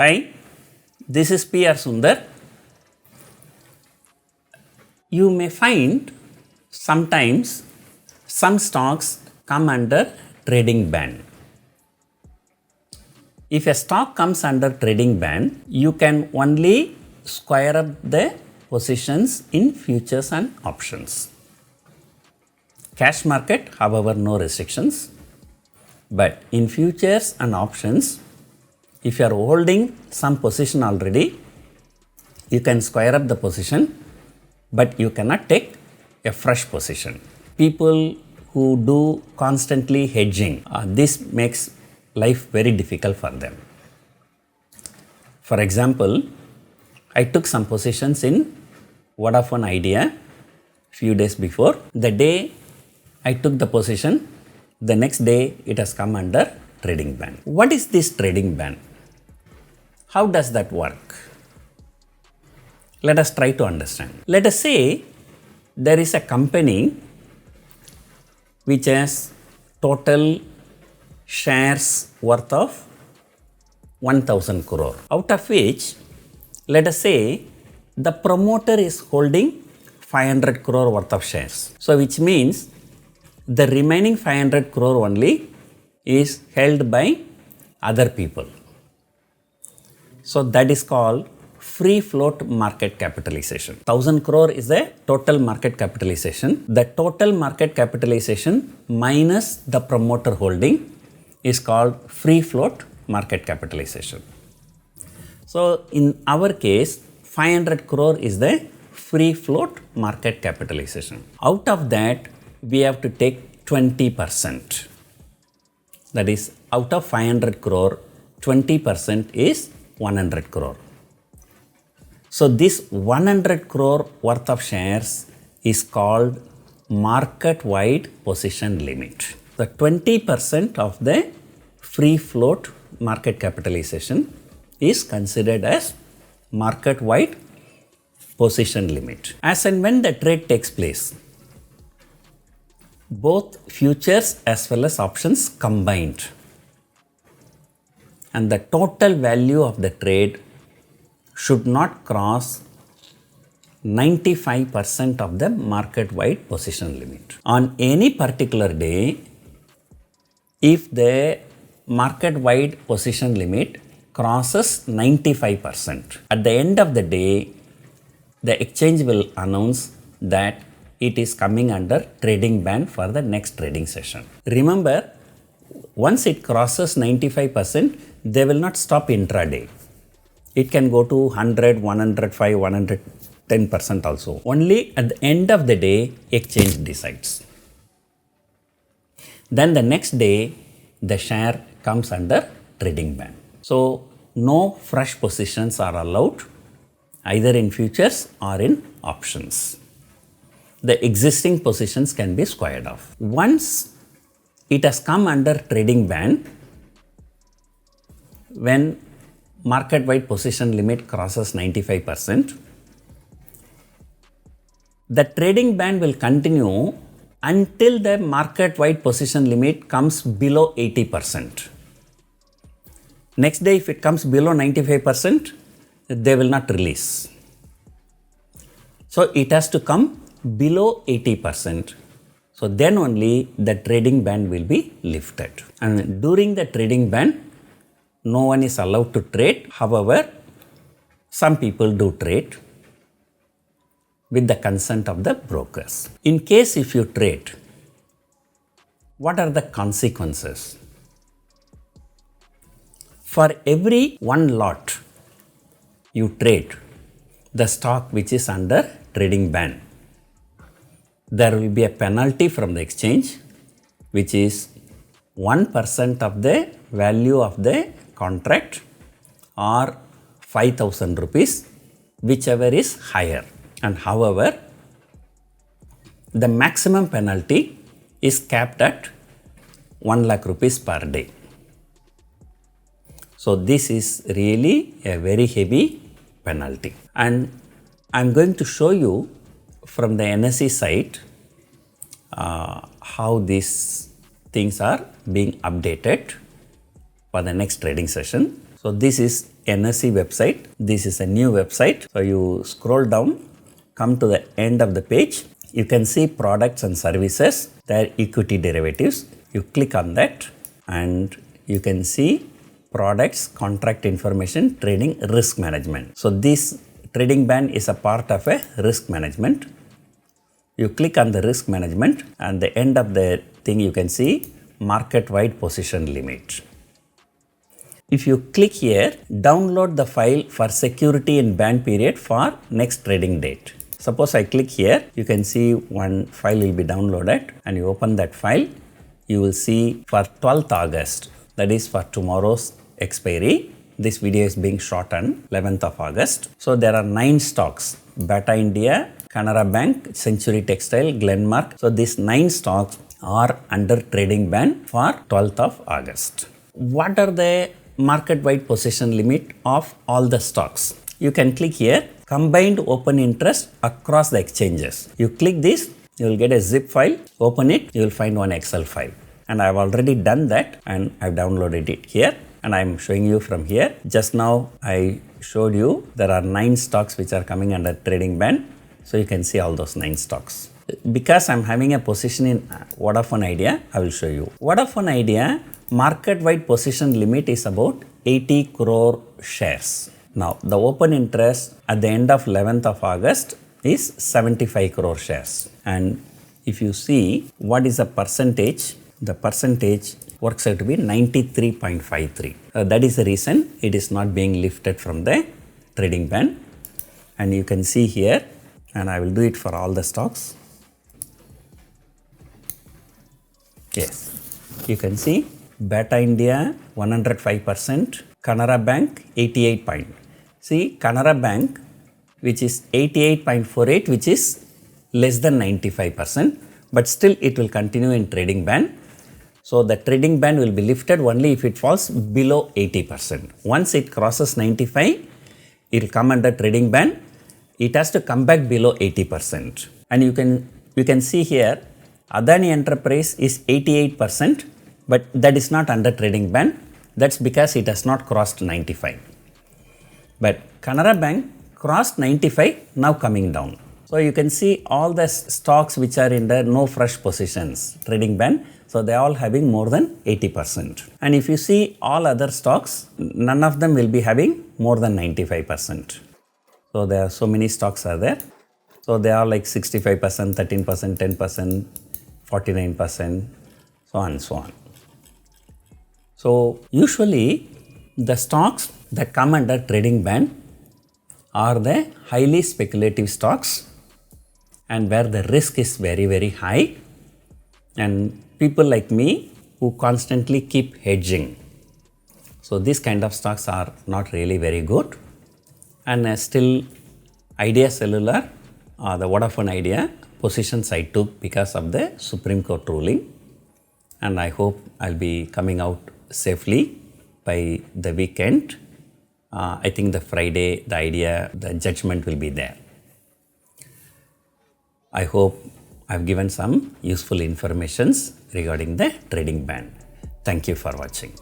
Hi, this is P.R. Sundar. You may find sometimes some stocks come under trading ban. If a stock comes under trading ban, you can only square up the positions in futures and options. Cash market, however, no restrictions. But in futures and options, if you are holding some position already, you can square up the position, but you cannot take a fresh position. People who do constantly hedging, this makes life very difficult for them. For example, I took some positions in Vodafone Idea few days before. The day I took the position, the next day it has come under trading ban. What is this trading ban? How does that work? Let us try to understand. Let us say there is a company which has total shares worth of 1000 crore, out of which, let us say, the promoter is holding 500 crore worth of shares. So, which means the remaining 500 crore only is held by other people. So, that is called free float market capitalization. 1000 crore is the total market capitalization. The total market capitalization minus the promoter holding is called free float market capitalization. So, in our case, 500 crore is the free float market capitalization. Out of that, we have to take 20%. That is, out of 500 crore, 20% is 100 crore. So, this 100 crore worth of shares is called market-wide position limit. The 20% of the free float market capitalization is considered as market-wide position limit. As and when the trade takes place, both futures as well as options combined, and the total value of the trade should not cross 95% of the market-wide position limit. On any particular day, if the market-wide position limit crosses 95%, at the end of the day, the exchange will announce that it is coming under trading ban for the next trading session. Remember, once it crosses 95%, they will not stop intraday. It can go to 100, 105, 110% also. Only at the end of the day, exchange decides. Then the next day, the share comes under trading ban. So, no fresh positions are allowed either in futures or in options. The existing positions can be squared off. Once it has come under trading ban, when market-wide position limit crosses 95%, the trading ban will continue until the market-wide position limit comes below 80%. Next day, if it comes below 95%, they will not release. So, it has to come below 80%. So, then only the trading ban will be lifted. And during the trading ban, no one is allowed to trade. However, some people do trade with the consent of the brokers. In case if you trade, what are the consequences? For every one lot you trade, the stock which is under trading ban, there will be a penalty from the exchange, which is 1% of the value of the contract or 5,000 rupees, whichever is higher. And however, the maximum penalty is capped at 1 lakh rupees per day. So, this is really a very heavy penalty. And I am going to show you from the NSE site how these things are being updated for the next trading session. So, this is NSE website. This is a new website. So you scroll down, come to the end of the page. You can see products and services, their equity derivatives. You click on that and you can see products, contract information, trading, risk management. So this trading ban is a part of a risk management. You click on the risk management and the end of the thing you can see market wide position limit. If you click here, download the file for security in ban period for next trading date. Suppose I click here, you can see one file will be downloaded and you open that file, you will see for 12th August, that is for tomorrow's expiry. This video is being shot on 11th of August. So there are 9 stocks, Bata India, Canara Bank, Century Textile, Glenmark. So these 9 stocks are under trading ban for 12th of August. What are the market wide position limit of all the stocks? You can click here, combined open interest across the exchanges. You click this, you will get a zip file, open it, you will find one Excel file. And I have already done that and I have downloaded it here and I am showing you from here. Just now I showed you there are 9 stocks which are coming under trading ban. So you can see all those 9 stocks. Because I am having a position in Vodafone Idea, I will show you. Vodafone Idea market wide position limit is about 80 crore shares. Now, the open interest at the end of 11th of August is 75 crore shares. And if you see what is the percentage works out to be 93.53. That is the reason it is not being lifted from the trading ban. And you can see here, and I will do it for all the stocks. Yes, you can see Bata India 105%, Canara Bank 88. See, Canara Bank, which is 88.48, which is less than 95%, but still it will continue in trading ban. So the trading ban will be lifted only if it falls below 80%. Once it crosses 95, it will come under trading ban. It has to come back below 80%. And you can see here, Adani Enterprise is 88%, but that is not under trading ban. That's because it has not crossed 95. But Canara Bank crossed 95, now coming down. So you can see all the stocks which are in the no fresh positions, trading ban. So they are all having more than 80%. And if you see all other stocks, none of them will be having more than 95%. So there are so many stocks are there. So they are like 65%, 13%, 10%, 49%, so on and so on. So usually the stocks that come under trading ban are the highly speculative stocks and where the risk is very, very high, and people like me who constantly keep hedging. So these kind of stocks are not really very good. And still Idea Cellular, the Vodafone Idea positions I took because of the Supreme Court ruling, and I hope I'll be coming out safely by the weekend. I think the Friday, the judgment will be there. I hope I've given some useful informations regarding the trading ban. Thank you for watching.